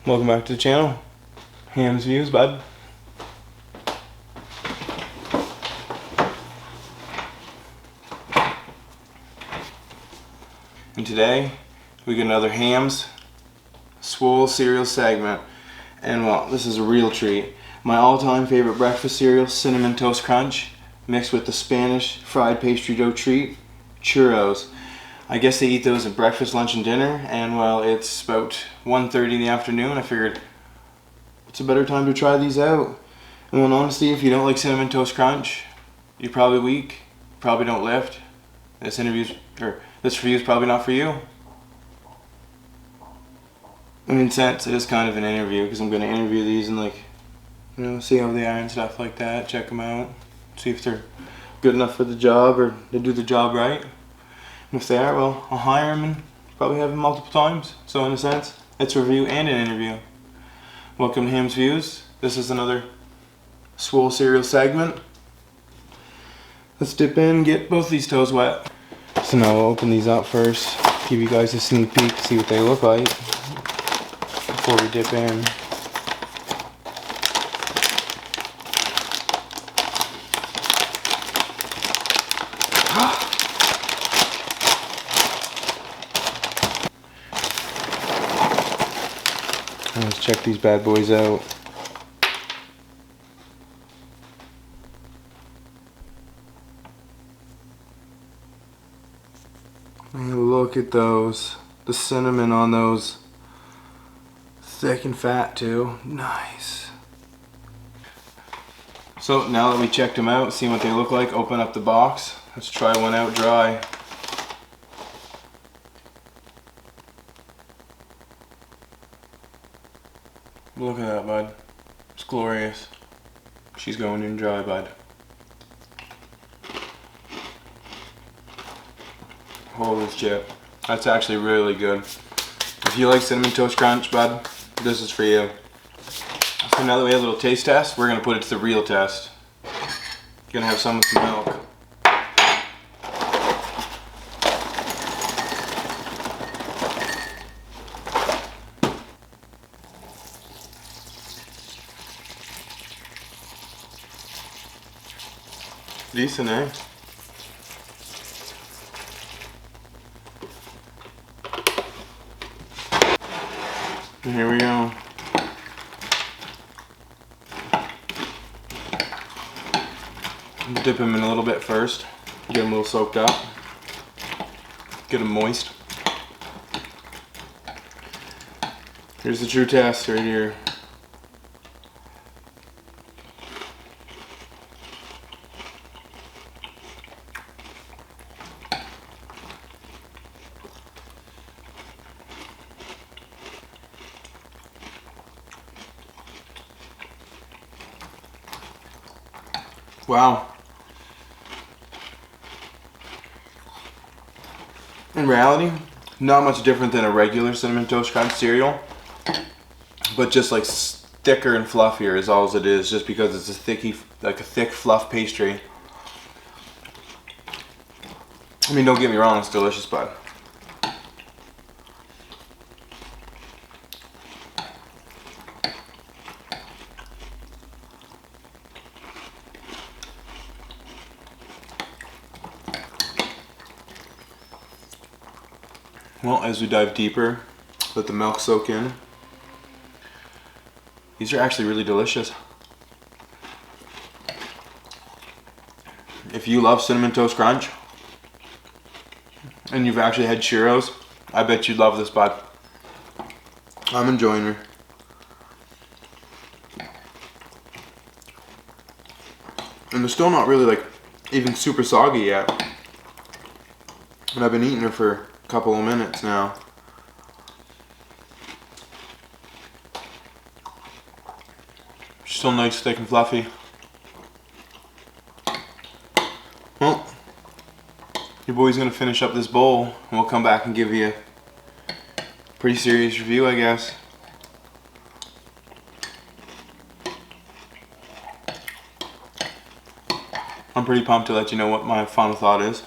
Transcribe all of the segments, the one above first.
Welcome back to the channel. Ham's Views, bud. And today we get another Ham's Swole cereal segment. And well, this is a real treat. My all-time favorite breakfast cereal, Cinnamon Toast Crunch, mixed with the Spanish fried pastry dough treat, Churros. I guess they eat those at breakfast, lunch, and dinner, and well, it's about 1:30 in the afternoon. I figured, what's a better time to try these out? And well, honestly, if you don't like Cinnamon Toast Crunch, you're probably weak, probably don't lift. This review is probably not for you. I mean, since it is kind of an interview, because I'm going to interview these and see how they are and stuff like that, check them out, see if they're good enough for the job or they do the job right. And if they are, well, I'll hire them and probably have them multiple times. So in a sense, it's a review and an interview. Welcome to Ham's Views. This is another Swole cereal segment. Let's dip in and get both these toes wet. So now we'll open these up first, give you guys a sneak peek, see what they look like before we dip in. Let's check these bad boys out. And look at those. The cinnamon on those. Thick and fat too. Nice. So now that we checked them out, seen what they look like, open up the box. Let's try one out dry. Look at that, bud. It's glorious. She's going in dry, bud. Holy shit. That's actually really good. If you like Cinnamon Toast Crunch, bud, this is for you. So now that we have a little taste test, we're going to put it to the real test. Gonna have some with some milk. Decent, eh? And here we go. Dip them in a little bit first. Get them a little soaked up. Get them moist. Here's the true test right here. Wow. In reality, not much different than a regular Cinnamon Toast Crunch cereal, but just like thicker and fluffier is all it is, just because it's a thick fluff pastry. I mean, don't get me wrong, it's delicious, bud. Well, as we dive deeper, let the milk soak in. These are actually really delicious. If you love Cinnamon Toast Crunch, and you've actually had Churros, I bet you'd love this, bud. I'm enjoying her. And they're still not really even super soggy yet. And I've been eating her for a couple of minutes now. Still nice, thick and fluffy. Well, your boy's gonna finish up this bowl and we'll come back and give you a pretty serious review, I guess. I'm pretty pumped to let you know what my final thought is.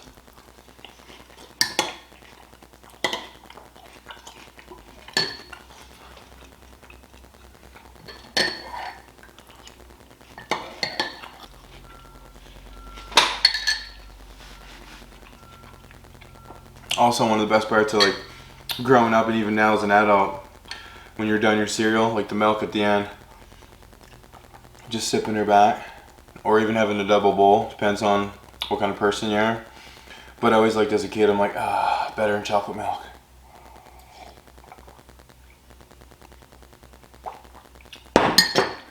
Also, one of the best parts of like growing up and even now as an adult, when you're done your cereal, like the milk at the end, just sipping her back, or even having a double bowl, depends on what kind of person you are. But I always liked as a kid, I'm like, better than chocolate milk.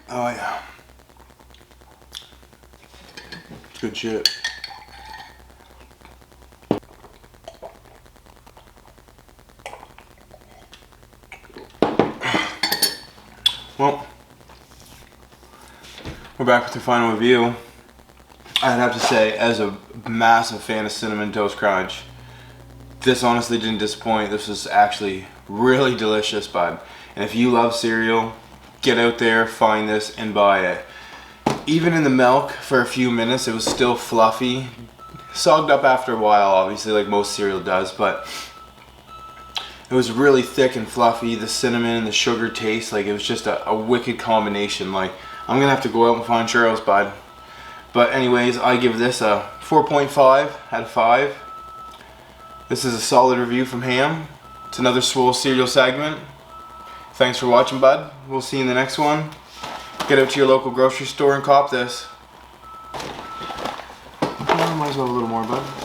Oh yeah. Good shit. Well, we're back with the final review. I'd have to say, as a massive fan of Cinnamon Toast Crunch, this honestly didn't disappoint. This was actually really delicious, bud. And if you love cereal, get out there, find this, and buy it. Even in the milk, for a few minutes, it was still fluffy. Sogged up after a while, obviously, like most cereal does, but it was really thick and fluffy. The cinnamon and the sugar taste, like it was just a wicked combination. Like, I'm gonna have to go out and find churros, bud. But anyways, I give this a 4.5 out of 5. This is a solid review from Ham. It's another Swole cereal segment. Thanks for watching, bud. We'll see you in the next one. Get out to your local grocery store and cop this. Might as well have a little more, bud.